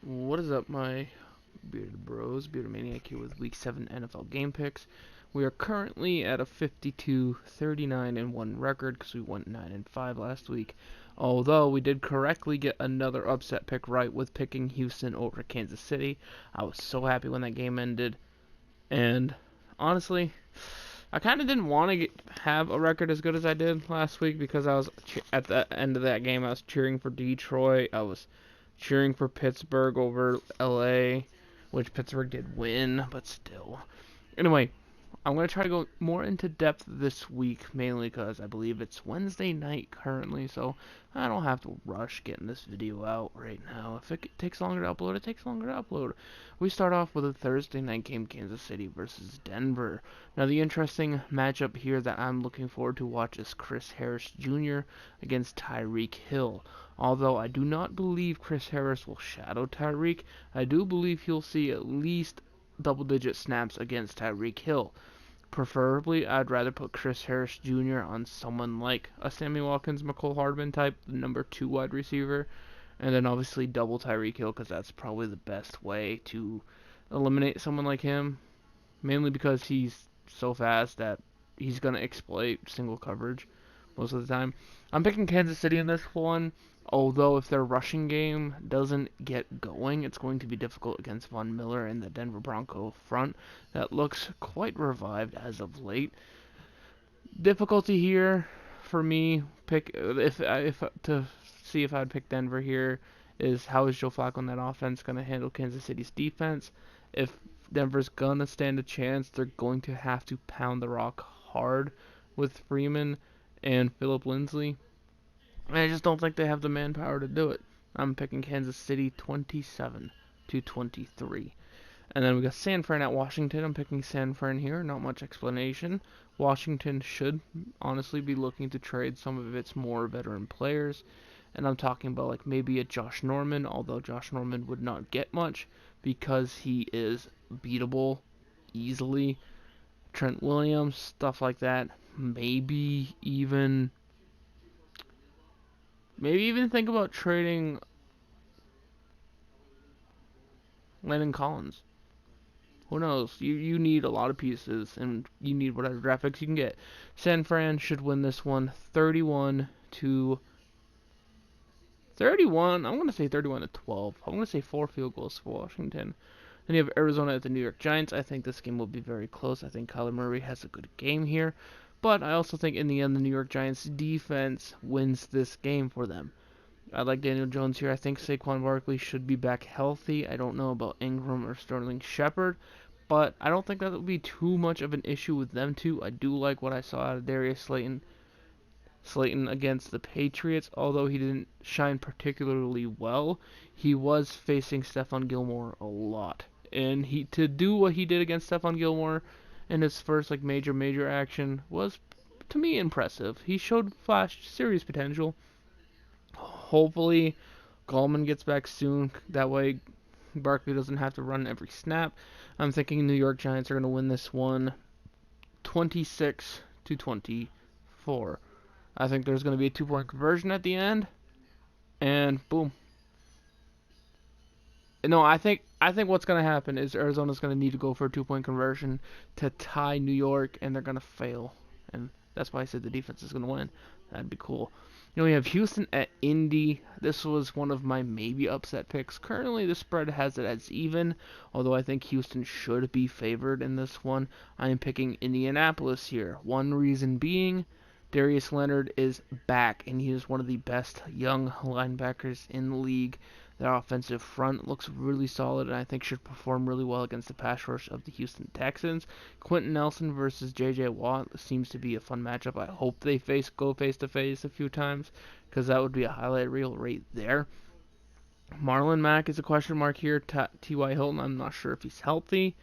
What is up, my bearded bros? Bearded Maniac here with Week 7 NFL game picks. We are currently at a 52-39-1 record because we went 9-5 last week. Although we did correctly get another upset pick right with picking Houston over Kansas City. I was so happy when that game ended. And honestly, I kind of didn't want to have a record as good as I did last week because I was at the end of that game. I was cheering for Detroit. I was cheering for Pittsburgh over LA, which Pittsburgh did win, but still. Anyway, I'm going to try to go more into depth this week, mainly because I believe it's Wednesday night currently, so I don't have to rush getting this video out right now. If it takes longer to upload, it takes longer to upload. We start off with a Thursday night game, Kansas City versus Denver. Now, the interesting matchup here that I'm looking forward to watch is Chris Harris Jr. against Tyreek Hill. Although I do not believe Chris Harris will shadow Tyreek, I do believe he'll see at least double-digit snaps against Tyreek Hill. Preferably, I'd rather put Chris Harris Jr. on someone like a Sammy Watkins, McCole Hardman type, the number 2 wide receiver, and then obviously double Tyreek Hill because that's probably the best way to eliminate someone like him, mainly because he's so fast that he's going to exploit single coverage most of the time. I'm picking Kansas City in this one, although if their rushing game doesn't get going, it's going to be difficult against Von Miller and the Denver Bronco front that looks quite revived as of late. Difficulty here for me if to see if I'd pick Denver here is how is Joe Flacco and that offense going to handle Kansas City's defense. If Denver's going to stand a chance, they're going to have to pound the rock hard with Freeman and Phillip Lindsay. I just don't think they have the manpower to do it. I'm picking Kansas City 27-23. And then we got San Fran at Washington. I'm picking San Fran here. Not much explanation. Washington should honestly be looking to trade some of its more veteran players. And I'm talking about like maybe a Josh Norman, although Josh Norman would not get much because he is beatable easily. Trent Williams, stuff like that. Maybe even think about trading Landon Collins. Who knows? You need a lot of pieces, and you need whatever draft picks you can get. San Fran should win this one 31-31. I'm going to say 31-12. I'm going to say 4 field goals for Washington. Then you have Arizona at the New York Giants. I think this game will be very close. I think Kyler Murray has a good game here. But I also think in the end the New York Giants defense wins this game for them. I like Daniel Jones here. I think Saquon Barkley should be back healthy. I don't know about Ingram or Sterling Shepard, but I don't think that would be too much of an issue with them two. I do like what I saw out of Darius Slayton against the Patriots, although he didn't shine particularly well. He was facing Stephon Gilmore a lot, and to do what he did against Stephon Gilmore in his first major action was to me impressive. He showed serious potential. Hopefully, Gallman gets back soon. That way, Barkley doesn't have to run every snap. I'm thinking New York Giants are going to win this one 26-24. I think there's going to be a 2-point conversion at the end, and boom. No, I think what's going to happen is Arizona's going to need to go for a 2-point conversion to tie New York, and they're going to fail. And that's why I said the defense is going to win. That'd be cool. We have Houston at Indy. This was one of my maybe upset picks. Currently, the spread has it as even, although I think Houston should be favored in this one. I am picking Indianapolis here. One reason being, Darius Leonard is back, and he is one of the best young linebackers in the league. Their offensive front looks really solid, and I think should perform really well against the pass rush of the Houston Texans. Quentin Nelson versus J.J. Watt seems to be a fun matchup. I hope they go face-to-face a few times, because that would be a highlight reel right there. Marlon Mack is a question mark here. T.Y. Hilton, I'm not sure if he's healthy.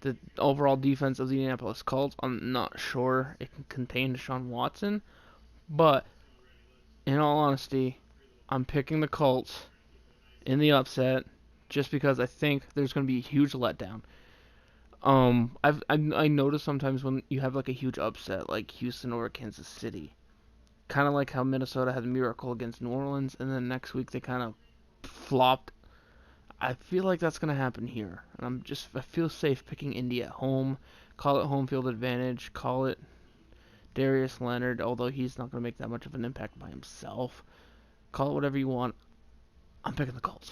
The overall defense of the Indianapolis Colts, I'm not sure it can contain Deshaun Watson. But, in all honesty, I'm picking the Colts in the upset just because I think there's going to be a huge letdown. I notice sometimes when you have like a huge upset like Houston or Kansas City, kind of like how Minnesota had a miracle against New Orleans, and then next week they kind of flopped. I feel like that's going to happen here. And I feel safe picking Indy at home. Call it home field advantage. Call it Darius Leonard, although he's not going to make that much of an impact by himself. Call it whatever you want. I'm picking the Colts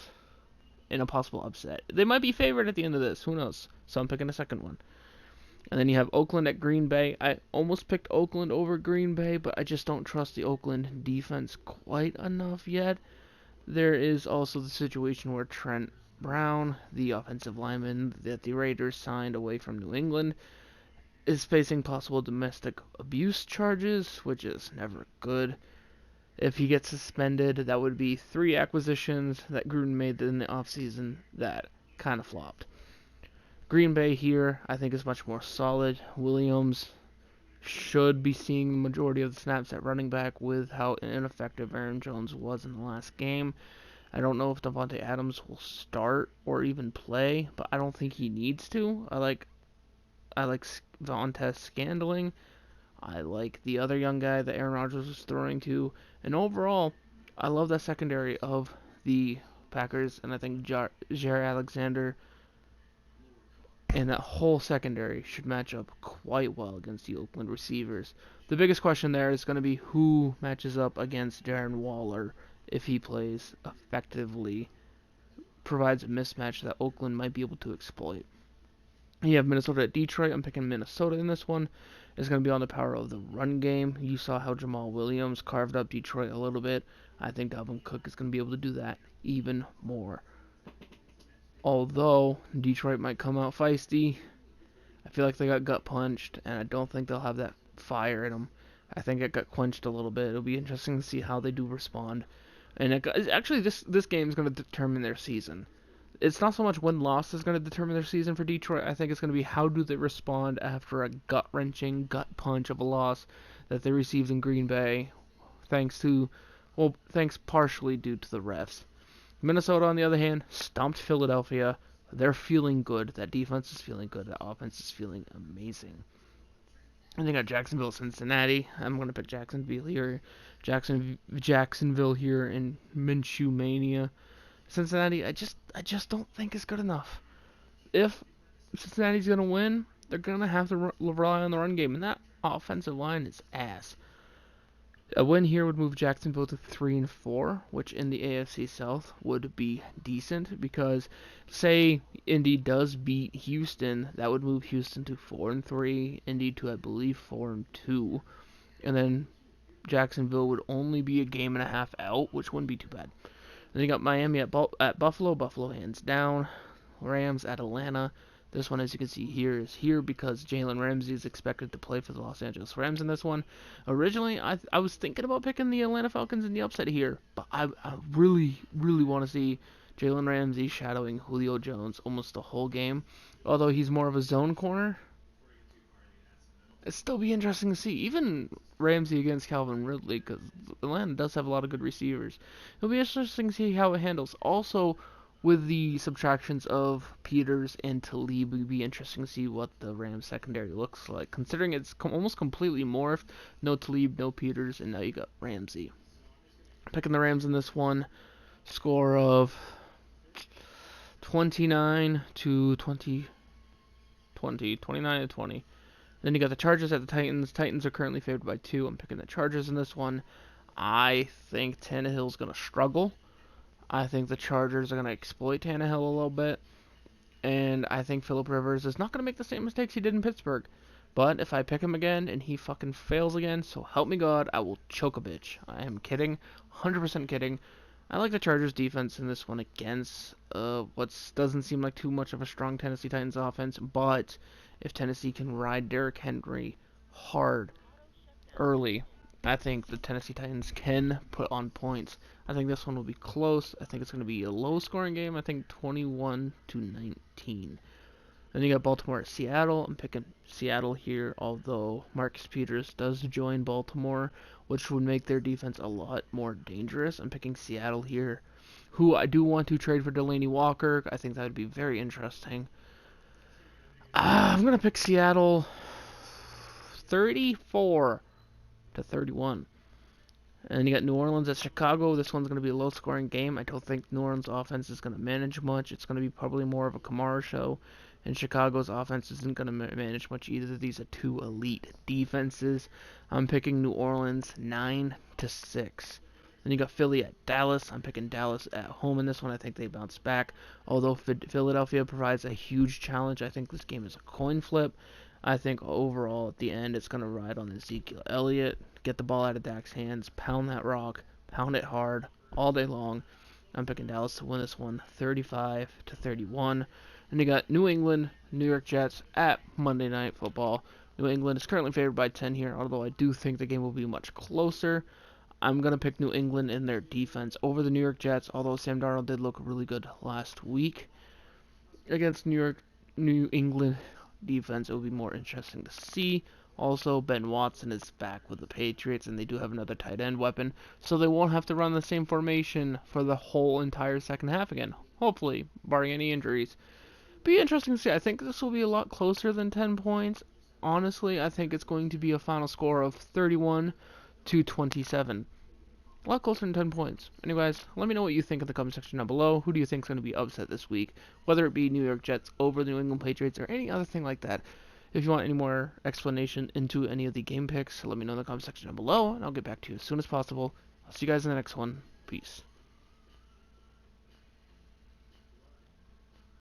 in a possible upset. They might be favored at the end of this. Who knows? So I'm picking a second one. And then you have Oakland at Green Bay. I almost picked Oakland over Green Bay, but I just don't trust the Oakland defense quite enough yet. There is also the situation where Trent Brown, the offensive lineman that the Raiders signed away from New England, is facing possible domestic abuse charges, which is never good. If he gets suspended, that would be 3 acquisitions that Gruden made in the offseason that kind of flopped. Green Bay here, I think, is much more solid. Williams should be seeing the majority of the snaps at running back with how ineffective Aaron Jones was in the last game. I don't know if Devontae Adams will start or even play, but I don't think he needs to. I like Vontez Scandling. I like the other young guy that Aaron Rodgers was throwing to. And overall, I love that secondary of the Packers, and I think Jaire Alexander and that whole secondary should match up quite well against the Oakland receivers. The biggest question there is going to be who matches up against Darren Waller if he plays effectively, provides a mismatch that Oakland might be able to exploit. You have Minnesota at Detroit. I'm picking Minnesota in this one. It's going to be on the power of the run game. You saw how Jamal Williams carved up Detroit a little bit. I think Dalvin Cook is going to be able to do that even more. Although Detroit might come out feisty, I feel like they got gut punched, and I don't think they'll have that fire in them. I think it got quenched a little bit. It'll be interesting to see how they do respond. And actually, this game is going to determine their season. It's not so much win-loss is going to determine their season for Detroit. I think it's going to be how do they respond after a gut-wrenching, gut punch of a loss that they received in Green Bay, thanks partially due to the refs. Minnesota, on the other hand, stomped Philadelphia. They're feeling good. That defense is feeling good. That offense is feeling amazing. And they got Jacksonville, Cincinnati. I'm going to pick Jacksonville here. Jacksonville here in Minshew Mania. Cincinnati, I just don't think is good enough. If Cincinnati's going to win, they're going to have to rely on the run game, and that offensive line is ass. A win here would move Jacksonville to 3-4, which in the AFC South would be decent because, say, Indy does beat Houston, that would move Houston to 4-3, Indy to, I believe, 4-2, and then Jacksonville would only be a game and a half out, which wouldn't be too bad. Then you got Miami at Buffalo. Buffalo hands down. Rams at Atlanta. This one, as you can see here, is here because Jalen Ramsey is expected to play for the Los Angeles Rams in this one. Originally, I was thinking about picking the Atlanta Falcons in the upset here, but I really, really want to see Jalen Ramsey shadowing Julio Jones almost the whole game. Although he's more of a zone corner, it'd still be interesting to see. Even Ramsey against Calvin Ridley, because Atlanta does have a lot of good receivers. It'll be interesting to see how it handles. Also, with the subtractions of Peters and Talib, it would be interesting to see what the Rams secondary looks like. Considering it's almost completely morphed. No Talib, no Peters, and now you got Ramsey. Picking the Rams in this one. Score of 29 to 20. 29 to 20. Then you got the Chargers at the Titans. Titans are currently favored by 2. I'm picking the Chargers in this one. I think Tannehill's going to struggle. I think the Chargers are going to exploit Tannehill a little bit. And I think Phillip Rivers is not going to make the same mistakes he did in Pittsburgh. But if I pick him again and he fucking fails again, so help me God, I will choke a bitch. I am kidding. 100% kidding. I like the Chargers defense in this one against what doesn't seem like too much of a strong Tennessee Titans offense. But if Tennessee can ride Derrick Henry hard early, I think the Tennessee Titans can put on points. I think this one will be close. I think it's going to be a low-scoring game. I think 21 to 19. Then you got Baltimore at Seattle. I'm picking Seattle here, although Marcus Peters does join Baltimore, which would make their defense a lot more dangerous. I'm picking Seattle here, who I do want to trade for Delaney Walker. I think that would be very interesting. I'm going to pick Seattle 34 to 31. And you got New Orleans at Chicago. This one's going to be a low-scoring game. I don't think New Orleans' offense is going to manage much. It's going to be probably more of a Kamara show. And Chicago's offense isn't going to manage much either. These are two elite defenses. I'm picking New Orleans 9-6. Then you got Philly at Dallas. I'm picking Dallas at home in this one. I think they bounce back. Although Philadelphia provides a huge challenge, I think this game is a coin flip. I think overall at the end it's going to ride on Ezekiel Elliott. Get the ball out of Dak's hands. Pound that rock. Pound it hard all day long. I'm picking Dallas to win this one 35-31. And you got New England, New York Jets at Monday Night Football. New England is currently favored by 10 here, although I do think the game will be much closer. I'm going to pick New England in their defense over the New York Jets, although Sam Darnold did look really good last week against New England defense. It will be more interesting to see. Also, Ben Watson is back with the Patriots, and they do have another tight end weapon, so they won't have to run the same formation for the whole entire second half again, hopefully, barring any injuries. Be interesting to see. I think this will be a lot closer than 10 points. Honestly, I think it's going to be a final score of 31-27. A lot closer than 10 points. Anyways, let me know what you think in the comment section down below. Who do you think is going to be upset this week? Whether it be New York Jets over the New England Patriots or any other thing like that. If you want any more explanation into any of the game picks, let me know in the comment section down below, and I'll get back to you as soon as possible. I'll see you guys in the next one. Peace.